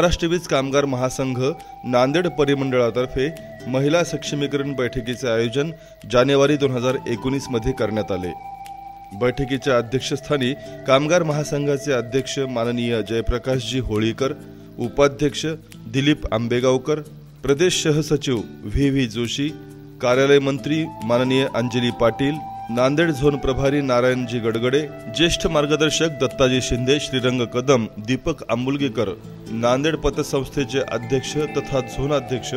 महाराष्ट्र वीज कामगार महासंघ नांदेड परिमंडळातर्फे महिला सक्षमीकरण बैठकीचे आयोजन जानेवारी 2019 मध्ये करण्यात आले। बैठकीच्या अध्यक्षस्थानी कामगार महासंघाचे अध्यक्ष माननीय जयप्रकाशजी होळीकर, उपाध्यक्ष दिलीप आंबेगावकर, प्रदेश सहसचिव व्ही जोशी, कार्यालय मंत्री माननीय अंजली पाटील, नांदेड झोन प्रभारी नारायणजी गडगडे, ज्येष्ठ मार्गदर्शक दत्ताजी शिंदे, श्रीरंग कदम, दीपक आंबुलगेकर, नांदेड पतसंस्थेचे अध्यक्ष तथा झोन अध्यक्ष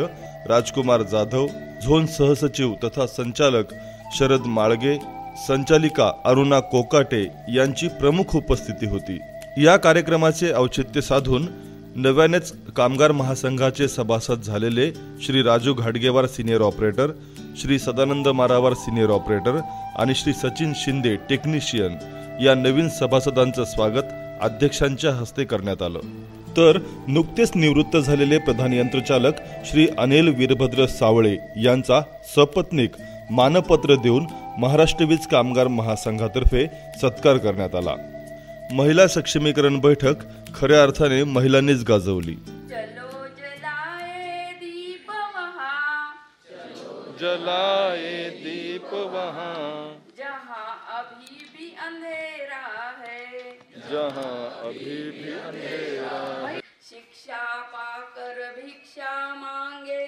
राजकुमार जाधव, झोन सहसचिव तथा संचालक शरद माळगे, संचालिका अरुणा कोकाटे यांची प्रमुख उपस्थिती होती। या कार्यक्रमाचे औचित्य साधून नव्यानेच कामगार महासंघाचे सभासद झालेले Shri Raju Ghatgewar senior operator, Shri Sadanand Marawar senior operator आणि श्री सचिन शिंदे टेक्निशियन या नवीन सभासदांचं स्वागत अध्यक्षांच्या हस्ते करण्यात आलं। तर नुकतेच निवृत्त झालेले प्रधान यंत्रचालक श्री अनिल वीरभद्र सावळे यांचा सपत्नीक मानपत्र देऊन महाराष्ट्र वीज कामगार महासंघातर्फे सत्कार करण्यात आला। महिला सक्षमीकरण बैठक खऱ्या अर्थाने महिलांनीच गाजवली। जलाए दीप वहाँ जहाँ अभी भी अंधेरा है, जहाँ अभी भी अंधेरा है। शिक्षा पाकर भिक्षा मांगे,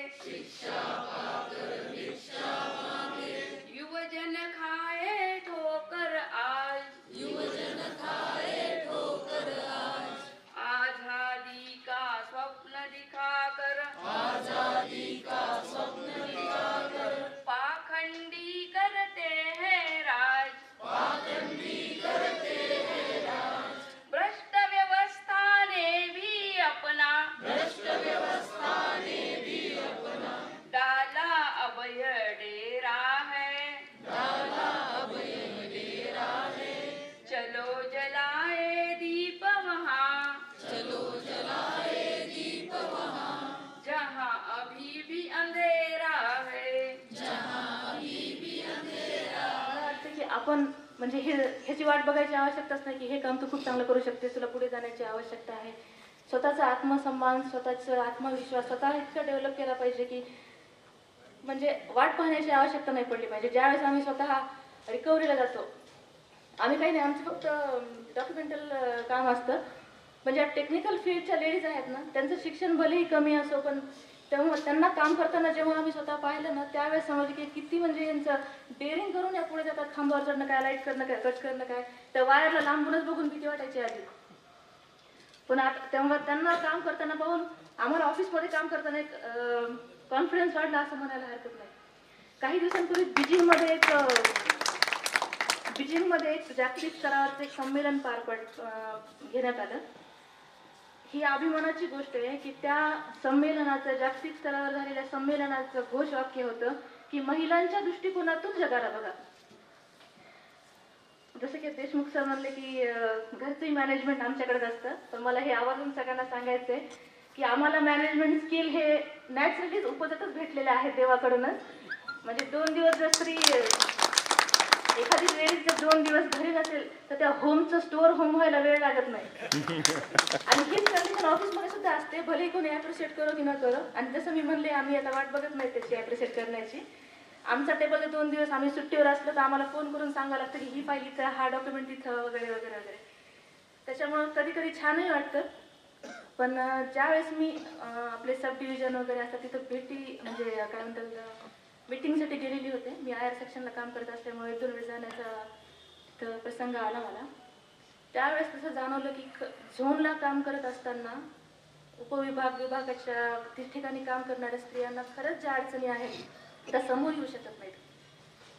युवजन खाए ठोकर आज, आजादी का स्वप्न दिखाकर, पाखंडी करते हैं राज, भ्रष्ट व्यवस्था ने भी अपना डाला अभय डेरा है, चलो जलाए दीप वहाँ, जहाँ अभी भी अंधेरा है। आपण म्हणजे ह्याची वाट बघायची आवश्यकताच नाही की हे काम तू खूप चांगलं करू शकते, तुला पुढे जाण्याची आवश्यकता आहे। स्वतःचा आत्मसन्मान, स्वतःचा आत्मविश्वास स्वतः इतका डेव्हलप केला पाहिजे की म्हणजे वाट पाहण्याची आवश्यकता नाही पडली पाहिजे। ज्यावेळेस आम्ही स्वतः रिकव्हरीला जातो, आम्ही काही नाही, आमचं फक्त डॉक्युमेंटल काम असतं, पण ज्या टेक्निकल फील्डच्या लेडीज आहेत ना, त्यांचं शिक्षण भलेही कमी असो, पण तेव्हा त्यांना काम करताना जेव्हा आम्ही स्वतः पाहिलं ना, त्यावेळेस समजलं की किती म्हणजे यांचं डेअरिंग करून या पुढे जातात। खांबावर चढणं काय, लाईट करणं काय, कट करणं काय, त्या वायरला लांबूनच बघून भीती वाटायची आधी, पण आता तेव्हा त्यांना काम करताना पाहून आम्हाला ऑफिसमध्ये काम करताना एक कॉन्फिडन्स वाढला असं म्हणायला हरकत नाही। काही दिवसांपूर्वी बीजिंगमध्ये एक जागतिक स्तरावरचं एक संमेलन घेण्यात आलं। ही अभिमानाची गोष्ट आहे की त्या संमेलनाचं, जागतिक स्तरावर झालेल्या संमेलनाचं घोषवाक्य होतं की महिलांच्या दृष्टिकोनातून जगाला बघा। जसं की देशमुख सर म्हणले की घरचंही मॅनेजमेंट आमच्याकडेच असतं, पण मला हे आवर्जून सगळ्यांना सांगायचंय की आम्हाला मॅनेजमेंट स्किल हे नॅचरलीच उपजतच भेटलेले आहेत देवाकडूनच। म्हणजे 2 दिवस जर स्त्री, एखादी लेडीज जर 2 दिवस घरी नसेल तर त्या होमचं स्टोअर होम व्हायला वेळ लागत नाही। आणि हीच कंडिशन ऑफिसमध्ये सुद्धा असते, भले कोणी ॲप्रिशिएट करो की न करो। आणि जसं मी म्हणले, आम्ही आता वाट बघत नाही त्याची ॲप्रिशिएट करण्याची। आमचा टेबल 2 दिवस आम्ही सुट्टीवर असलो तर आम्हाला फोन करून सांगावं लागतं की ही फाईल इथं, हा डॉक्युमेंट इथं, वगैरे वगैरे वगैरे। त्याच्यामुळं कधी कधी छानही वाटतं, पण ज्यावेळेस मी आपले सब डिव्हिजन वगैरे असतात तिथं म्हणजे काय म्हणतात मीटिंगसाठी गेलेली होते। मी आयर सेक्शनला काम करत असल्यामुळे 1-2 वेळ जाण्याचा प्रसंग आला मला। त्यावेळेस तसं जाणवलं की झोनला काम करत असताना विभागाच्या ठिकाणी काम करणाऱ्या स्त्रियांना खरंच ज्या अडचणी आहेत त्या समोर येऊ शकत नाहीत,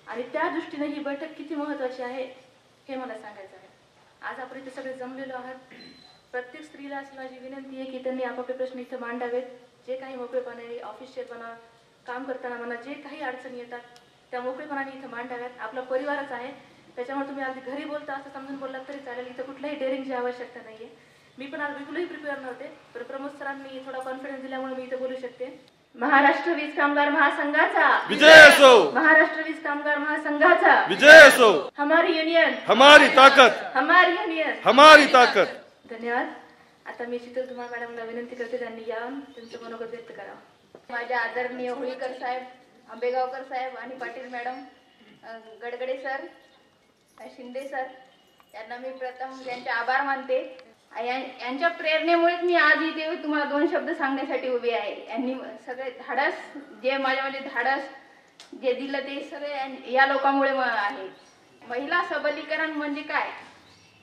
आणि त्या दृष्टीने ही बैठक किती महत्त्वाची आहे हे मला सांगायचं आहे। आज आपण इथे सगळे जमलेलो आहात। प्रत्येक स्त्रीला अशी माझी विनंती आहे की त्यांनी आपापले प्रश्न इथं मांडावेत। जे काही मोकळेपणाने ऑफिशियलपणा काम करताना मला जे काही अडचणी येतात त्या मोकळेपणाने इथं मांडाव्यात। आपला परिवारच आहे, त्याच्यामुळे तुम्ही अगदी घरी बोलता असं समजून बोललात तरी चालेल। इथं कुठल्याही डेअरिंगची आवश्यकता नाहीये। मी पण आज बिलकुलही प्रिपेअर नव्हते, पण प्रमोद सरांनी थोडा कॉन्फिडन्स दिल्यामुळे मी इथे बोलू शकते। महाराष्ट्र वीज कामगार महासंघाचा विजय असो। महाराष्ट्र वीज कामगार महासंघाचा विजय असो। हमारी यूनियन हमारी ताकत, हमारी यूनियन हमारी ताकत। धन्यवाद। आता मी शीतल धुमाळ मॅडमला विनंती करते त्यांनी यावं त्यांचं मनोगत व्यक्त करावं. माझ्या आदरणीय होळीकर साहेब, आंबेगावकर साहेब आणि Patil madam, Gadgade sir, Shinde sir यांना मी प्रथम यांचे आभार मानते. यांच्या प्रेरणेमुळेच मी आज इथे तुम्हाला 2 शब्द सांगण्यासाठी उभी आहे. यांनी सगळे धाडस जे माझ्यामध्ये धाडस जे दिलं ते सगळे या लोकांमुळे आहे. महिला सबलीकरण म्हणजे काय?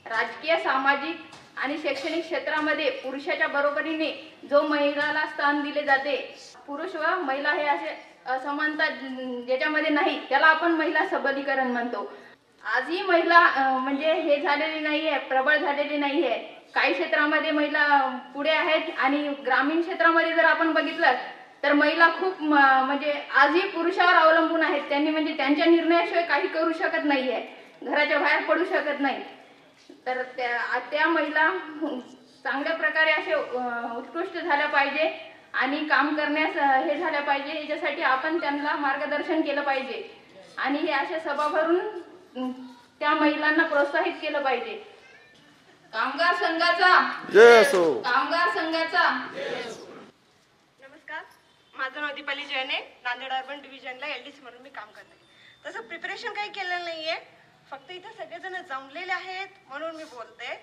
राजकीय, सामाजिक आणि शैक्षणिक क्षेत्रामध्ये पुरुषाच्या बरोबरीने जो महिलाला स्थान दिले जाते, पुरुष व महिला हे असे असमानता ज्याच्यामध्ये नाही त्याला आपण महिला सबलीकरण म्हणतो. आजही महिला म्हणजे हे झालेली नाहीये, प्रबळ झालेली नाहीये. काही क्षेत्रामध्ये महिला पुढे आहेत आणि ग्रामीण क्षेत्रामध्ये जर आपण बघितलं तर महिला खूप म्हणजे आजही पुरुषावर अवलंबून आहेत. त्यांनी म्हणजे त्यांच्या निर्णयाशिवाय काही करू शकत नाहीये, घराच्या बाहेर पडू शकत नाही. तर त्या महिला चांगल्या प्रकारे असे उत्कृष्ट झाल्या पाहिजे आणि काम करण्यास हे झाल्या पाहिजे. याच्यासाठी आपण त्यांना मार्गदर्शन केलं पाहिजे आणि हे अशा सभा भरून त्या महिलांना प्रोत्साहित केलं पाहिजे. कामगार संघाचा जय असो. कामगार संघाचा नमस्कार, माझं नाव दीपाली जैने, नांदेड अर्बन डिव्हिजनला LDC म्हणून मी काम करते. तसं प्रिपरेशन काही केलेलं नाहीये, फक्त इथे सगळेजण जमलेले आहेत म्हणून मी बोलते.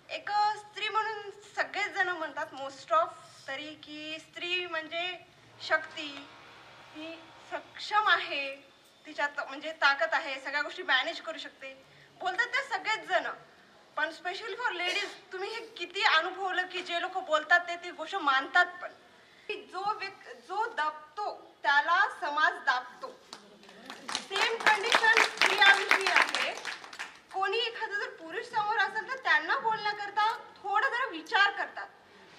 एक स्त्री म्हणून सगळेच जण म्हणतात मोस्ट ऑफ तरी की स्त्री म्हणजे शक्ती, ती सक्षम आहे, तिच्यात म्हणजे ताकद आहे, सगळ्या गोष्टी मॅनेज करू शकते बोलतात ते सगळेच जण. पण स्पेशली फॉर लेडीज तुम्ही हे किती अनुभवलं की जे लोक बोलतात ते ती गोष्ट मानतात पण की जो दाबतो त्याला समाज दाबतो. सेम कंडिशन स्त्रियाविषयी आहे. कोणी एखादा जर पुरुष समोर असेल तर त्यांना बोलण्याकरता थोडा जरा विचार करतात,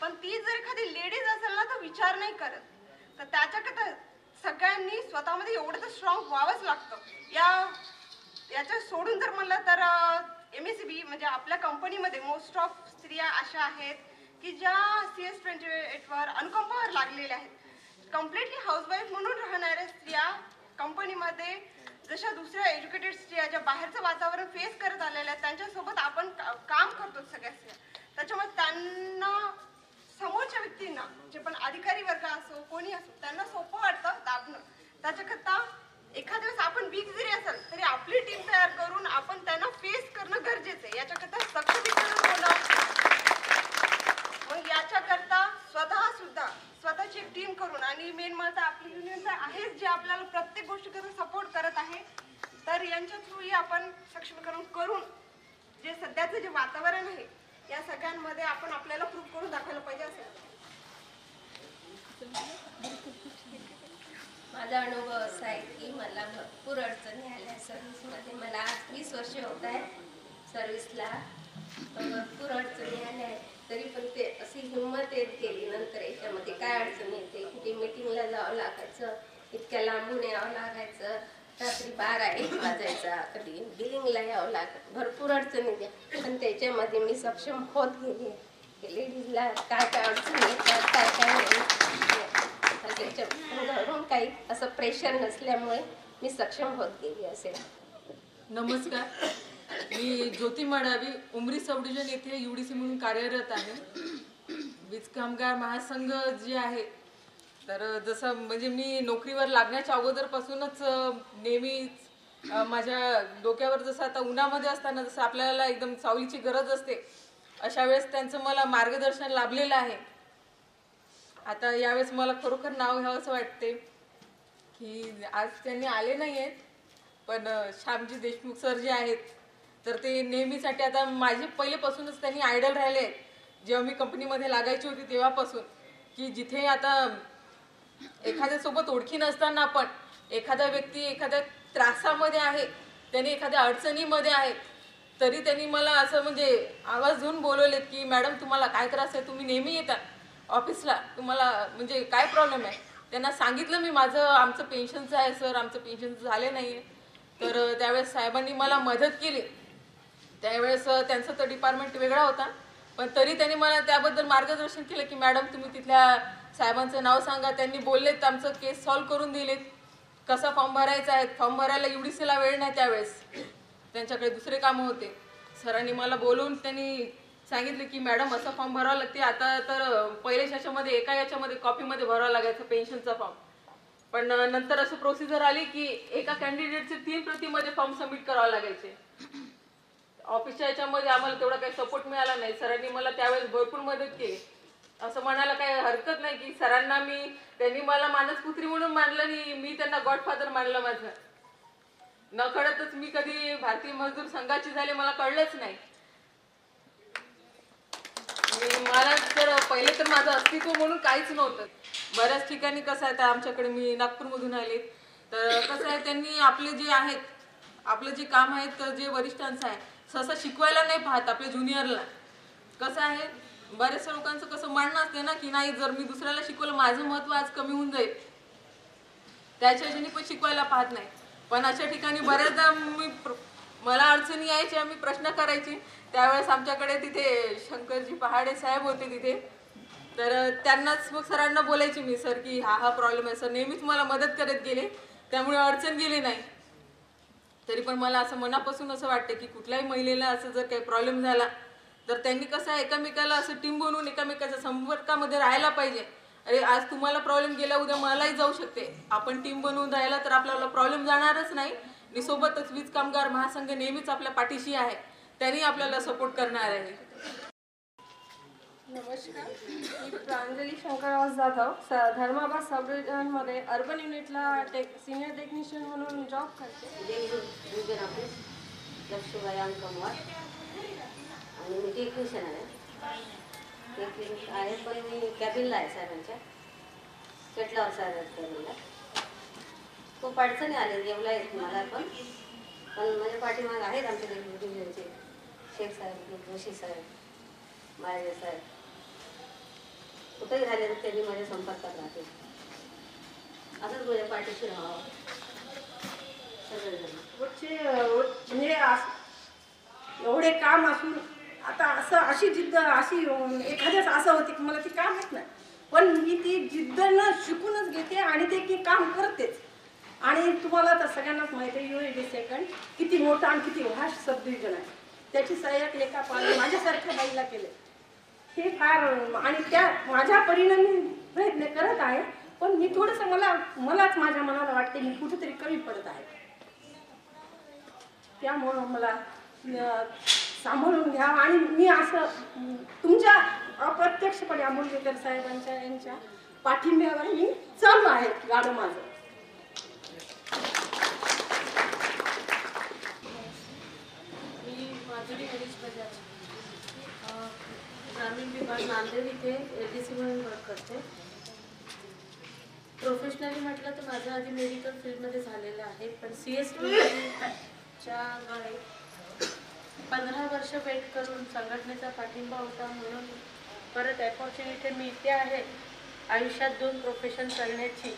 पण ती जर एखादी लेडीज असेल ना तर विचार नाही करत. तर त्याच्याकरता सगळ्यांनी स्वतःमध्ये एवढं तर स्ट्रॉंग व्हावंच लागतं. याच्या सोडून जर म्हणलं तर MSCB म्हणजे आपल्या कंपनीमध्ये मोस्ट ऑफ स्त्रिया अशा आहेत की ज्या CS28 वर अनुकंपावर लागलेल्या आहेत. कम्प्लिटली हाऊसवाईफ म्हणून राहणाऱ्या स्त्रिया कंपनीमध्ये जशा दुसऱ्या एज्युकेटेड स्त्रिया ज्या बाहेरचं वातावरण फेस करत आलेल्या आहेत त्यांच्यासोबत आपण काम करतो सगळ्या स्त्रिया. त्याच्यामुळे त्यांना समोरच्या व्यक्तींना जे पण अधिकारी वर्ग असो कोणी असो त्यांना सोपं वाटतं दाबणं. त्याच्याकरता एखाद्या वेळेस आपण वीक जरी असेल तरी आपली टीम तयार करून आपण त्यांना फेस करणं गरजेचं आहे. याच्याकरता सक्षमीकरण होणं, मग याच्याकरता स्वतःची एक टीम करून आणि मेन मला तर आपली युनियन तर आहेच जे आपल्याला प्रत्येक गोष्टीकरता सपोर्ट करत आहे. तर यांच्या थ्रूही आपण सक्षमीकरण करून जे सध्याचं जे वातावरण आहे या सगळ्यांमध्ये आपण आपल्याला प्रूव्ह करून दाखवायला पाहिजे असेल. माझा अनुभव असा आहे की मला भरपूर अडचणी आल्या सर्व्हिसमध्ये. मला आज 20 वर्ष होत आहे सर्व्हिसला. भरपूर अडचणी आल्या आहेत तरी पण ते अशी हिंमत येत गेली. नंतर याच्यामध्ये काय अडचण येते, कुठे मीटिंगला जावं लागायचं, इतक्या लांबून यावं लागायचं, रात्री 12-1 वाजायचा, कधी बिलिंगला यावं लागत, भरपूर अडचणी द्या. पण त्याच्यामध्ये मी सक्षम होत गेली की लेडीजला काय काय अडचणी येतात, काय काय नाही. त्याच्यावरून काही असं प्रेशर नसल्यामुळे मी सक्षम होत गेली असेल. नमस्कार, मी ज्योती मडावी, उमरी सब डिव्हिजन येथे UDC म्हणून कार्यरत आहे. वीज कामगार महासंघ जे आहे तर जसं म्हणजे मी नोकरीवर लागण्याच्या अगोदरपासूनच नेहमी माझ्या डोक्यावर जसं आता उन्हामध्ये असताना जसं आपल्याला एकदम सावलीची गरज असते अशा वेळेस त्यांचं मला मार्गदर्शन लाभलेलं आहे. आता यावेळेस मला खरोखर नाव घ्यावं असं वाटते की आज त्यांनी आले नाही आहेत पण श्यामजी देशमुख सर जे आहेत तर ते नेहमीसाठी आता माझे पहिलेपासूनच त्यांनी आयडल राहिले आहेत. जेव्हा मी कंपनीमध्ये लागायची होती तेव्हापासून की जिथे आता एखाद्यासोबत ओळखी नसताना पण एखादा व्यक्ती एखाद्या त्रासामध्ये आहे, त्याने एखाद्या अडचणीमध्ये आहे तरी त्यांनी मला असं म्हणजे आवाज देऊन बोलवलेत की मॅडम तुम्हाला काय त्रास आहे, तुम्ही नेहमी येतात ऑफिसला, तुम्हाला म्हणजे काय प्रॉब्लेम आहे. त्यांना सांगितलं मी माझं आमचं पेन्शनचं आहे सर, आमचं पेन्शनचं झालं नाही आहे. तर त्यावेळेस साहेबांनी मला मदत केली. त्यावेळेस त्यांचं तर डिपार्टमेंट वेगळा होता पण तरी त्यांनी मला त्याबद्दल मार्गदर्शन केलं की मॅडम तुम्ही तिथल्या साहेबांचं नाव सांगा. त्यांनी बोललेत, आमचं केस सॉल्व्ह करून दिलेत, कसा फॉर्म भरायचा आहे. फॉर्म भरायला UDCला वेळ नाही त्यावेळेस, त्यांच्याकडे दुसरे कामं होते. सरांनी मला बोलवून त्यांनी सांगितलं की मॅडम असा फॉर्म भरावा लागते. आता तर पहिल्या याच्यामध्ये एका याच्यामध्ये कॉपीमध्ये भरावा लागायचा पेन्शनचा फॉर्म, पण नंतर असं प्रोसिजर आली की एका कॅन्डिडेटचे 3 प्रतीमध्ये फॉर्म सबमिट करावे लागायचे. ऑफिसच्या याच्यामध्ये आम्हाला तेवढा काही सपोर्ट मिळाला नाही. सरांनी मला त्यावेळेस भरपूर मदत केली. असं म्हणायला काही हरकत नाही की सरांना त्यांनी मला मानसपुत्री म्हणून मानलं आणि मी त्यांना गॉडफादर मानलं. माझं नकळतच मी कधी भारतीय मजदूर संघाची झाले मला कळलंच नाही. मला तर पहिले तर माझं अस्तित्व म्हणून काहीच नव्हतं. बऱ्याच ठिकाणी कसं आहे, तर आमच्याकडे मी नागपूरमधून आले, तर कसं आहे त्यांनी आपले जे आहेत आपलं जे काम आहे तर जे वरिष्ठांचं आहे सहसा शिकवायला नाही पाहत आपल्या ज्युनियरला. कसं आहे बऱ्याचशा लोकांचं कसं म्हणणं असते ना की नाही जर मी दुसऱ्याला शिकवलं माझं महत्त्व आज कमी होऊन जाईल, त्याच्या ह्याच्याने पण शिकवायला पाहत नाही. पण अशा ठिकाणी बऱ्याचदा मला अडचणी यायच्या, मी प्रश्न करायची. त्यावेळेस आमच्याकडे तिथे शंकरजी पहाडे साहेब होते तिथे, तर त्यांनाच मग सरांना बोलायची मी, सर की हा प्रॉब्लेम आहे. सर नेहमीच मला मदत करत गेले, त्यामुळे अडचण गेली नाही. तरी पण मला असं मनापासून असं वाटतं की कुठल्याही महिलेला असं जर काही प्रॉब्लेम झाला तर त्यांनी कसं आहे एकमेकाला असं टीम बनवून एकमेकाच्या संपर्कामध्ये राहायला पाहिजे. अरे आज तुम्हाला प्रॉब्लेम गेला उद्या मलाही जाऊ शकते. आपण टीम बनवून राहिला तर आपल्याला प्रॉब्लेम जाणारच नाही. आणि सोबतच वीज कामगार महासंघ नेहमीच आपल्या पाठीशी आहे, त्यांनी आपल्याला सपोर्ट करणार आहे. नमस्कार, मी प्रांजली शंकरराव जाधव धर्माबाद सब डिव्हिजनमध्ये अर्बन युनिटला सिनियर टेक्निशियन म्हणून जॉब करते. आणि मी टेक्निशियन आहे पण मी कॅबिनला आहे साहेबांच्या पेटलावर साहेब कॅबिनला. खूप अडचणी आले जेवला येत मला पण माझ्या पाठीमाग आहेत आमच्या डिव्हिजनचे शेख साहेब, जोशी साहेब, माळवे साहेब. कुठेही झाले तर त्यांनी माझ्या संपर्कात राहते. असंच माझ्या पाठीशी राहावं सगळेजण. म्हणजे एवढे काम असून आता असं अशी जिद्द अशी एखाद्याच असं होती की मला ती काम येत नाही, पण मी ती जिद्द न शिकूनच घेते आणि ते की काम करतेच. आणि तुम्हाला तर सगळ्यांनाच माहिती आहे UAD सेकंड किती मोठा आणि किती व्हास्ट सब डिव्हिजन आहे. त्याची सहाय्यक लेखा पाल माझ्यासारख्या बाईला केले. हे फार आणि त्या माझ्या परिणामी प्रयत्न करत आहे, पण मी थोडंसं मलाच माझ्या मनाला वाटते मी कुठेतरी कमी पडत आहे. त्यामुळं मला सांभाळून घ्या. आणि मी असं तुमच्या अप्रत्यक्षपणे आंबोलीकर साहेबांच्या यांच्या पाठिंब्यावर मी चालू आहे गाडं माझं. मी माधुरी हरीश बजाज, ग्रामीण विभाग नांदेड इथे LDC म्हणून वर्क करते. प्रोफेशनली म्हटलं तर माझं आधी मेडिकल फील्डमध्ये झालेलं आहे, पण CS2च्या वेळी 15 वर्ष वेट करून संघटनेचा पाठिंबा होता म्हणून परत अपॉर्च्युनिटी मिळते आहे आयुष्यात 2 प्रोफेशन करण्याची,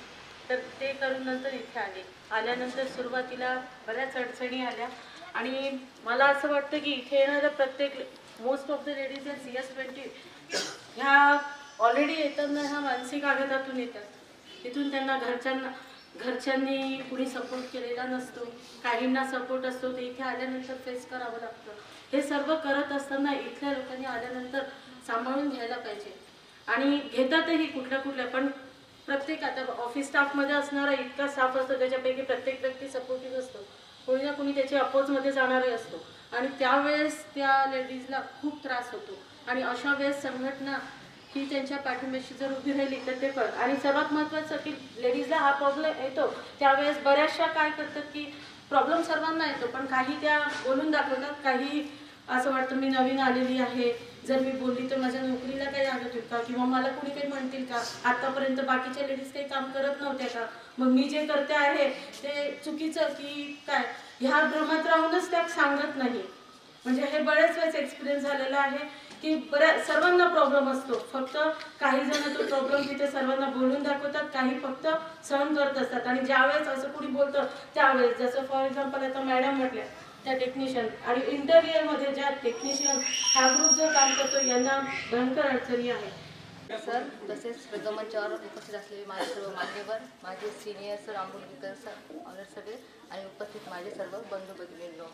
तर ते करून नंतर इथे आल्यानंतर सुरुवातीला बऱ्याच अडचणी आल्या. आणि मला असं वाटतं की इथे येणाऱ्या प्रत्येक मोस्ट ऑफ द लेडीज या CS20 ह्या ऑलरेडी येताना ह्या मानसिक आघातातून येतात. तिथून त्यांना घरच्यांनी कुणी सपोर्ट केलेला नसतो, काहींना सपोर्ट असतो, ते इथे आल्यानंतर फेस करावं लागतं. हे सर्व करत असताना इथल्या लोकांनी आल्यानंतर सांभाळून घ्यायला पाहिजे. आणि घेतातही कुठल्या पण प्रत्येक आता ऑफिस स्टाफमध्ये असणारा इतका स्टाफ असतो त्याच्यापैकी प्रत्येक व्यक्ती सपोर्टिव्ह असतो, कोणी ना कोणी त्याच्या अपोजमध्ये जाणारही असतो. आणि त्यावेळेस त्या लेडीजला खूप त्रास होतो. आणि अशा वेळेस संघटना ही त्यांच्या पाठिंब्याशी जर उभी राहिली तर ते कळत. आणि सर्वात महत्त्वाचं की लेडीजला हा प्रॉब्लेम येतो त्यावेळेस बऱ्याचशा काय करतात की प्रॉब्लेम सर्वांना येतो, पण काही त्या बोलून दाखवतात. काही असं वाटतं मी नवीन आलेली आहे, जर मी बोलली तर माझ्या नोकरीला काही आघात होईल का, किंवा मला कुणी काही म्हणतील का, आतापर्यंत बाकीच्या लेडीज काही काम करत नव्हत्या का, मग मी जे करते आहे ते चुकीचं की काय, ह्या भ्रमात राहूनच त्या सांगत नाही. म्हणजे हे बऱ्याच वेळेस एक्सपिरियन्स झालेला आहे की सर्वांना प्रॉब्लेम असतो, फक्त काही जण तो प्रॉब्लेम तिथे सर्वांना बोलून दाखवतात, काही फक्त सहन करत असतात. आणि ज्यावेळेस असं कुणी बोलतं त्यावेळेस, जसं फॉर एक्झाम्पल आता मॅडम म्हटल्या त्या टेक्निशियन आणि इंटेरियरमध्ये ज्या टेक्निशियन हा ग्रुप जो काम करतो यांना भयंकर अडचणी आहे. सर, तसेच रंगमंचावर उपस्थित असलेले माझे सर्व मान्यवर, माझे सिनियर सर, आंबोलीकर सर, ऑनर सगळे आणि उपस्थित माझे सर्व बंधू भगिनींनो,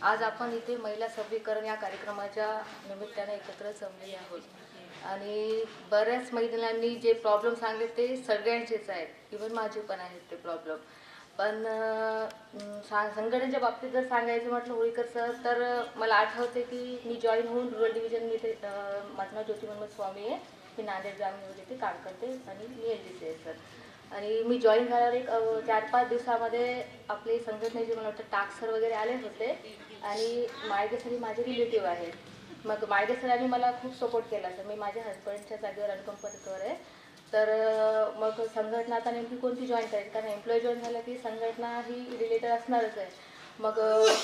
आज आपण इथे महिला सबलीकरण या कार्यक्रमाच्या निमित्ताने एकत्र जमलेले आहोत आणि बऱ्याच महिलांनी जे प्रॉब्लेम सांगितले ते सगळ्यांचेच आहेत, इव्हन माझे पण आहेत ते प्रॉब्लेम. पण संघटनेच्या बाबतीत जर सांगायचं म्हटलं होळीकर सर, तर मला आठवते की मी जॉईन होऊन रुरल डिव्हिजन मी इथे, माझं नाव ज्योती मनोज स्वामी आहे, मी नांदेड ग्रामीणमध्ये ते काम करते आणि मी LDC आहे सर. आणि मी जॉईन झाल्यावर एक 4-5 दिवसामध्ये आपले संघटनेचे मला वाटतं टाक्सर वगैरे आले होते आणि माळगे सर माझे रिलेटिव्ह आहेत. मग माळगे सरांनी मला खूप सपोर्ट केला सर. मी माझ्या हस्बंडच्या जागेवर अनकंफर्टेबल आहे, तर मग संघटना आता नेमकी कोणती जॉईन करायची, कारण एम्प्लॉई जॉईन झालं की संघटना ही रिलेटेड असणारच आहे. मग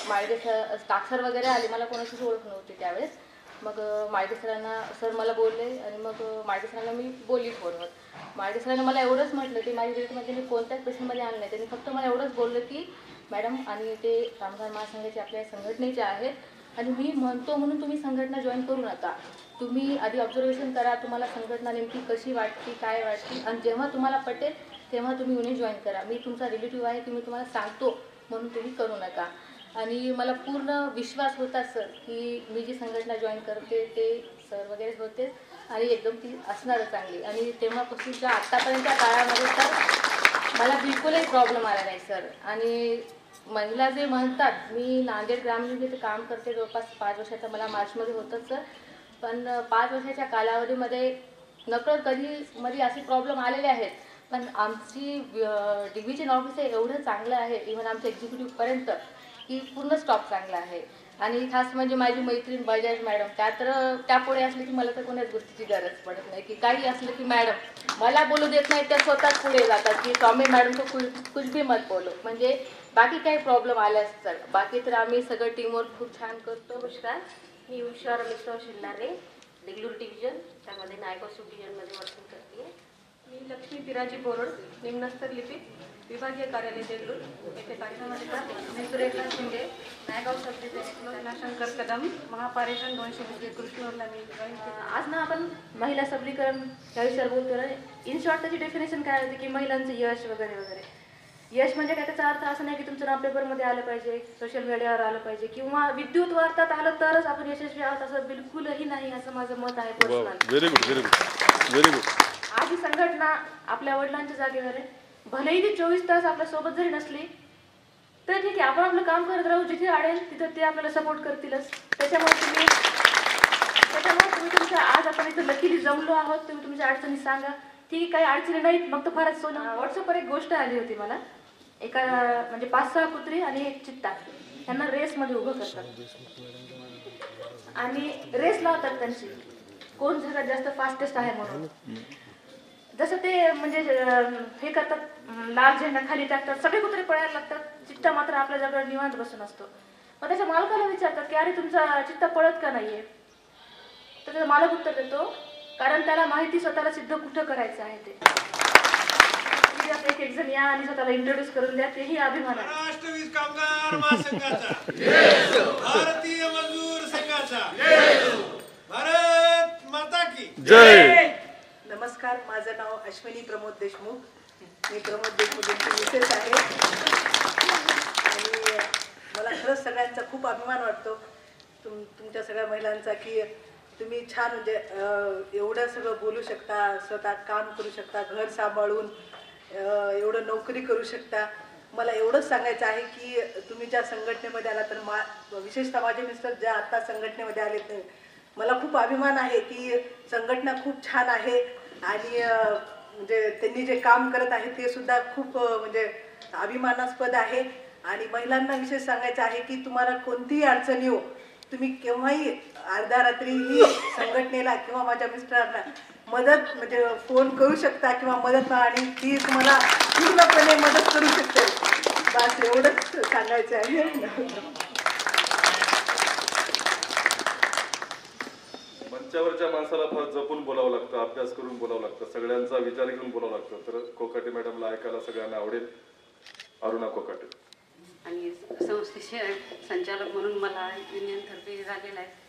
माळगे सर टाक्सर वगैरे आले, मला कोणाचीच ओळख नव्हती त्यावेळेस. मग माळगे सरांना सर मला बोलले आणि मग माळगे सरांना मी बोलली फोनवर. माळगे सरांनी मला एवढंच म्हटलं की माझ्या रिलेटमध्ये मी कोणत्याच पेशंटमध्ये आणलं नाही. त्यांनी फक्त मला एवढंच बोललं की मॅडम आणि ते कामगार महासंघाचे आपल्या संघटनेचे आहेत आणि मी म्हणतो म्हणून तुम्ही संघटना जॉईन करू नका. तुम्ही आधी ऑब्झर्वेशन करा, तुम्हाला संघटना नेमकी कशी वाटते, काय वाटते, आणि जेव्हा तुम्हाला पटेल तेव्हा तुम्ही येऊन जॉईन करा. मी तुमचा रिलेटिव्ह आहे की मी तुम्हाला सांगतो म्हणून तुम्ही करू नका. आणि मला पूर्ण विश्वास होता सर की मी जी संघटना जॉईन करते ते सर वगैरे होते आणि एकदम ती असणारच चांगली. आणि तेव्हापासूनच्या आत्तापर्यंतच्या काळामध्ये तर मला बिलकुलही प्रॉब्लेम आला नाही सर. आणि महिला जे म्हणतात, मी नांदेड ग्रामीणमध्ये काम करते जवळपास 5 वर्षाचं, मला मार्चमध्ये होतं सर. पण 5 वर्षाच्या कालावधीमध्ये नकळत कधी मध्ये असे प्रॉब्लेम आलेले आहेत. पण आमची डिव्हिजन ऑफिस एवढं चांगलं आहे, इव्हन आमच्या एक्झिक्युटिव्हपर्यंत, की पूर्ण स्टॉप चांगला आहे. आणि खास म्हणजे माझी मैत्रीण बजाज मॅडम, त्या पुढे असले की मला तर कोणाच गोष्टीची गरज पडत नाही, की काही असलं की मॅडम मला बोलू देत नाही, त्या स्वतःच पुढे जातात की स्वामी मॅडम तो कुछ भी मत बोलो. म्हणजे बाकी काही प्रॉब्लेम आले असतात, बाकी तर आम्ही सगळं टीमवर्क खूप छान करतो. नमस्कार, मी उषा रमेश शिंदारे, देगलूर डिव्हिजन, त्यामध्ये नायगाव सब डिव्हिजनमध्ये वर्किंग करते. मी लक्ष्मी पिराजी बोरड, निम्नस्तर लिपिक, विभागीय कार्यालय देगलूर येथे कार्यक्रमात येतात. मी सुरेखा शिंदे, नायगाव सब डिव्हिजन, शंकर कदम, महापारेषण 220 कृष्णूरला मी जॉईन केलं. आज ना आपण महिला सबलीकरण या विषयावर बोलतो. इन शॉर्ट त्याची डेफिनेशन काय होते की महिलांचं यश वगैरे वगैरे. यश म्हणजे काय, त्याचा अर्थ असं नाही की तुमचं नाव पेपरमध्ये आलं पाहिजे, सोशल मीडियावर आलं पाहिजे किंवा विद्युत वार्तात आलं तरच आपण यशस्वी आहोत, असं बिलकुलही नाही, असं माझं मत आहे personal. Very good, very good, very good. आज ही संघटना आपल्या वडिलांच्या जागेवर आहे. भलेही ती 24 तास आपल्यासोबत जरी नसली तर ठीक आहे, आपण आपलं काम करत राहू, जिथे आडेल तिथं ते आपल्याला सपोर्ट करतीलच. त्याच्यामुळे तुम्ही तुमच्या, आज आपण इथं लकीली जमलो आहोत, तुम्ही तुमच्या अडचणी सांगा. ठीक आहे, काही अडचणी नाहीत, मग तर फारच सोनं. व्हॉट्सअपवर एक गोष्ट आली होती मला, एका म्हणजे 5-6 कुत्री आणि एक चित्ता यांना रेसमध्ये उभं करतात आणि रेस लावतात त्यांची, कोण जगात जास्त फास्टेस्ट आहे म्हणून. जसं ते म्हणजे हे करतात, लाल झेंडा खाली टाकतात, सगळे कुत्रे पळायला लागतात, चित्ता मात्र आपल्या जागेवर निवांत बसून असतो. मग त्याच्या मालकाला विचारतात की अरे तुमचा चित्ता पळत का नाहीये. तर त्याचा मालक उत्तर देतो, कारण त्याला माहिती स्वतःला सिद्ध कुठं करायचं आहे ते. एक जण या आणि स्वतःला इंट्रोड्यूस करून द्या, तेही अभिमान आहे. राष्ट्रवीर कामगार महासंघाचा, भारतीय मजदूर संघाचा, भारत माता की जय. नमस्कार, माझं नाव अश्विनी प्रमोद देशमुख, मी प्रमोद देशमुख यांची मिसेस आहे आणि मला खरंच सगळ्यांचा खूप अभिमान वाटतो तुमच्या सगळ्या महिलांचा, की तुम्ही छान म्हणजे एवढं सगळं बोलू शकता, स्वतः काम करू शकता, घर सांभाळून एवढं नोकरी करू शकता. मला एवढंच सांगायचं आहे की तुम्ही ज्या संघटनेमध्ये आला, तर विशेषतः माझे मिस्टर ज्या आत्ता संघटनेमध्ये आलेत, मला खूप अभिमान आहे की संघटना खूप छान आहे आणि म्हणजे त्यांनी जे काम करत आहे ते सुद्धा खूप म्हणजे अभिमानास्पद आहे. आणि महिलांना विशेष सांगायचं आहे की तुम्हाला कोणतीही अडचण येऊ, तुम्ही केव्हाही अर्ध्या रात्रीही संघटनेला किंवा माझ्या मिस्टरांना मदत म्हणजे फोन करू शकता किंवा मदत, आणि ती तुम्हाला पूर्णपणे मदत करू शकते. बस एवढंच सांगायचं आहे. मंचावरच्या माणसाला फार जपून बोलावं लागतं, अभ्यास करून बोलावं लागतं, सगळ्यांचा विचार घेऊन बोलावं लागतं. तर कोकाटे मॅडमला ऐकायला सगळ्यांना आवडेल. अरुणा कोकाटे. आणि संस्थेचे संचालक म्हणून मला युनियनतर्फे झालेला आहे.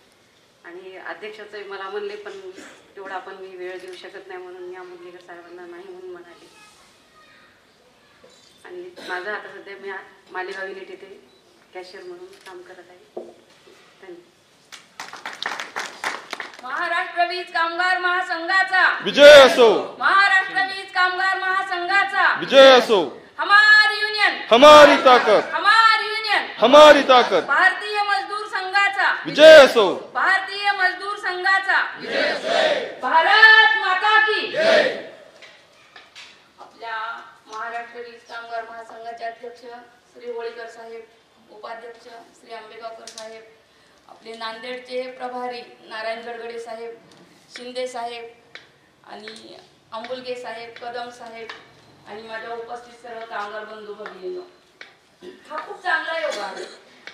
आणि अध्यक्षाचं मला म्हणले पण तेवढा पण मी वेळ देऊ शकत नाही म्हणून मी आंबोलीकर साहेबांना नाही म्हणून म्हणाले. आणि माझं आता सध्या मी मालेगाव युनिट येथे कॅशियर म्हणून काम करत आहे. धन्यवाद. महाराष्ट्र वीज कामगार महासंघाचा विजय असो. महाराष्ट्र वीज कामगार महासंघाचा विजय असो. हमारी युनियन हमारी ताकत. हमारी युनियन हमारी ताकत. भारतीय मजदूर संघाचा विजय असो. भारतीय मजदूर संघाचा भारत माता की आपल्या महाराष्ट्र वीज कामगार महासंघाचे अध्यक्ष श्री होळीकर साहेब, उपाध्यक्ष श्री आंबेगावकर साहेब, आपले नांदेडचे प्रभारी नारायण गडगडे साहेब, शिंदे साहेब आणि अंबुलगे साहेब, कदम साहेब आणि माझ्या उपस्थित सर्व कामगार बंधू भगिनींनो, हा खूप चांगला योग आहे.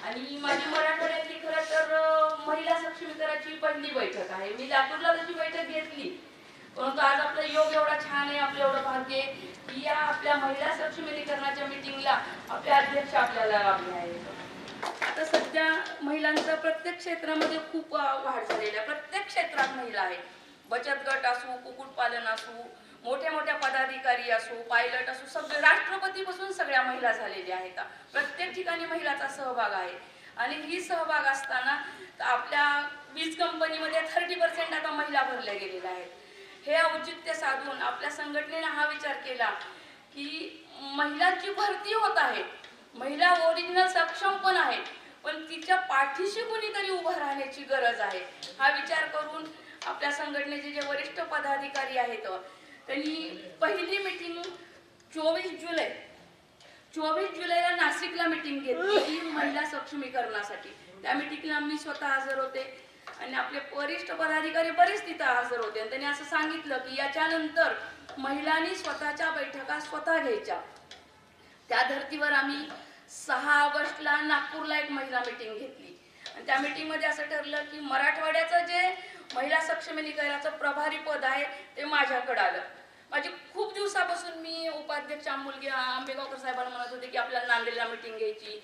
आणि माझी मराठवाड्यातली खरं तर महिला सक्षमीकरणाची पहिली बैठक आहे. मी लातूरला तशी बैठक घेतली, परंतु आज आपला योग एवढा छान आहे, आपलं एवढं भाग्य आहे की या आपल्या महिला सक्षमीकरणाच्या मीटिंगला आपले अध्यक्ष आपल्याला लाभले आहेत. आता सध्या महिलांचं प्रत्येक क्षेत्रामध्ये खूप वाढ झालेली आहे. प्रत्येक क्षेत्रात महिला आहेत. बचत गट असो, कुक्कुटपालन असो, मोठ्या मोठ्या पदाधिकारी असो, पायलट असो, सगळे राष्ट्रपतीपासून सगळ्या महिला झालेल्या आहेत. प्रत्येक ठिकाणी महिलाचा सहभाग आहे. आणि ही सहभाग असताना आपल्या वीज कंपनीमध्ये 30% आता महिला भरल्या गेलेल्या आहेत. हे औचित्य साधून आपल्या संघटनेने हा विचार केला की महिलांची भरती होत आहे, महिला ओरिजिनल सक्षम पण आहे, पण तिच्या पाठीशी कुणीतरी उभं राहण्याची गरज आहे. हा विचार करून आपल्या संघटनेचे जे वरिष्ठ पदाधिकारी आहेत त्यांनी पहिली मीटिंग 24 जुलैला नाशिकला मीटिंग घेतली महिला सक्षमीकरणासाठी. त्या मीटिंगला मी स्वतः हजर होते आणि आपले वरिष्ठ पदाधिकारी बरेच तिथं हजर होते. आणि त्यांनी असं सांगितलं की याच्यानंतर महिलांनी स्वतःच्या बैठका स्वतः घ्यायच्या. त्या धर्तीवर आम्ही 6 ऑगस्टला नागपूरला एक महिला मीटिंग घेतली आणि त्या मीटिंगमध्ये असं ठरलं की मराठवाड्याचं जे महिला सक्षमीकरणाचं प्रभारी पद आहे ते माझ्याकडे आलं. माझी खूप दिवसापासून मी उपाध्यक्ष आंबेगावकर साहेबांना म्हणत होते की आपल्याला नांदेडला मीटिंग घ्यायची,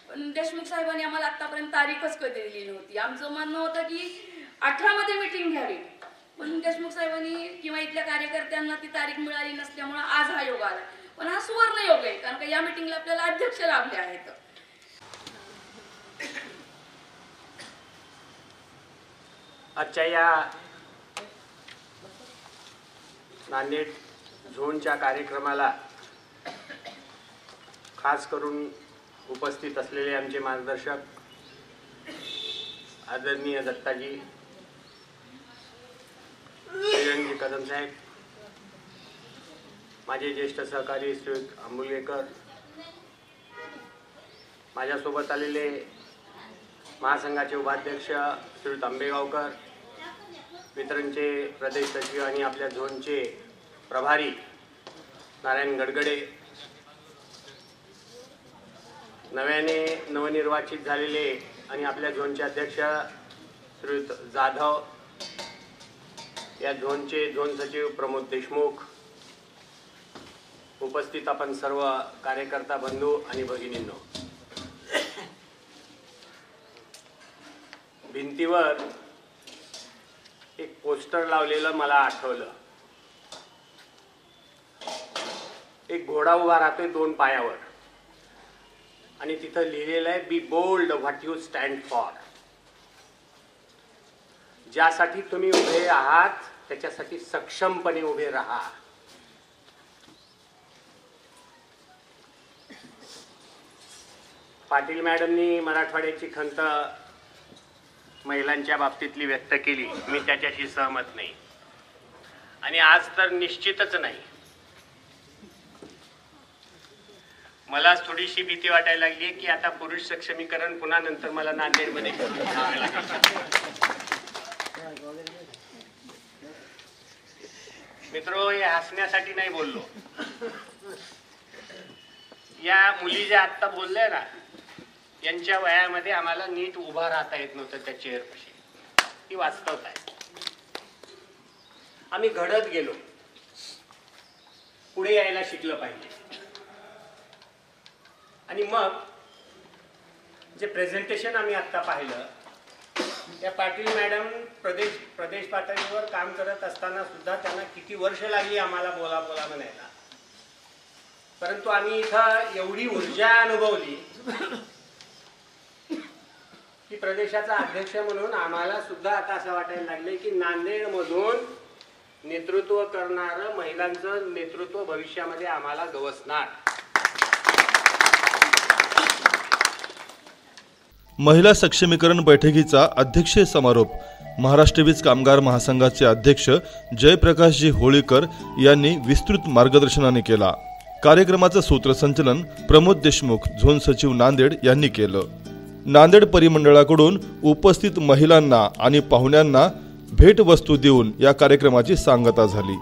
पण देशमुख साहेबांनी आम्हाला आतापर्यंत तारीखच कधी दिली नव्हती. आमचं म्हणणं होतं की 18 मध्ये मीटिंग घ्यावी, पण देशमुख साहेबांनी किंवा इथल्या कार्यकर्त्यांना ती तारीख मिळाली नसल्यामुळे आज हा योग आला. पण हा सुवर्ण योग आहे, कारण का या मीटिंगला आपल्याला अध्यक्ष लाभले आहेत. आजच्या या नांदेड झोनच्या कार्यक्रमाला खास करून उपस्थित असलेले आमचे मार्गदर्शक आदरणीय दत्ताजी, श्रीरंगजी कदम साहेब, माझे ज्येष्ठ सहकारी श्री आंबुलगेकर, माझ्यासोबत आलेले महासंघाचे उपाध्यक्ष श्री आंबेगावकर, वितरणचे प्रदेश सचिव आणि आपल्या झोनचे प्रभारी नारायण गडगडे, नव्याने नवनिर्वाचित झालेले आणि आपल्या झोनचे अध्यक्ष श्री जाधव, या झोनचे झोन सचिव प्रमोद देशमुख, उपस्थित आपण सर्व कार्यकर्ता बंधू आणि भगिनींनो, भिंतीवर एक पोस्टर लावलेलं मला आठवलं. एक घोडा उभा राहतोय 2 पायावर आणि तिथं लिहिलेलं आहे, be bold what you stand for. ज्यासाठी तुम्ही उभे आहात त्याच्यासाठी सक्षमपणे उभे राहा. पाटील मॅडमनी मराठवाड्याची खंत महिलांच्या बाबतीतली व्यक्त केली, मी त्याच्याशी सहमत नाही आणि आज तर निश्चितच नाही. मला थोडीशी भीती वाटायला लागली की आता पुरुष सक्षमीकरण पुन्हा नंतर मला नांदेडमध्ये करावं लागेल. मित्रो, हे हसण्यासाठी नाही बोललो. या मुली ज्या आत्ता बोलल्या ना, यांच्या वयामध्ये आम्हाला नीट उभा राहता येत नव्हतं त्या चेअरपाशी. ही वास्तवता आहे. आम्ही घडत गेलो, पुढे यायला शिकलं पाहिजे. आणि मग जे प्रेझेंटेशन आम्ही आता पाहिलं त्या पाटील मॅडम प्रदेश पातळीवर काम करत असताना सुद्धा त्यांना किती वर्ष लागली आम्हाला बोला म्हणायला, परंतु आम्ही इथं एवढी ऊर्जा अनुभवली की प्रदेशाचा अध्यक्ष म्हणून आम्हाला सुद्धा आता असं वाटायला लागले की नांदेडमधून नेतृत्व करणारं महिलांचं नेतृत्व भविष्यामध्ये आम्हाला गवसणार. महिला सक्षमीकरण बैठकीचा अध्यक्षीय समारोप महाराष्ट्र वीज कामगार महासंघाचे अध्यक्ष जयप्रकाशजी होळीकर यांनी विस्तृत मार्गदर्शनाने केला. कार्यक्रमाचं सूत्रसंचलन प्रमोद देशमुख, झोन सचिव नांदेड यांनी केलं. नांदेड परिमंडळाकडून उपस्थित महिलांना आणि पाहुण्यांना भेटवस्तू देऊन या कार्यक्रमाची सांगता झाली.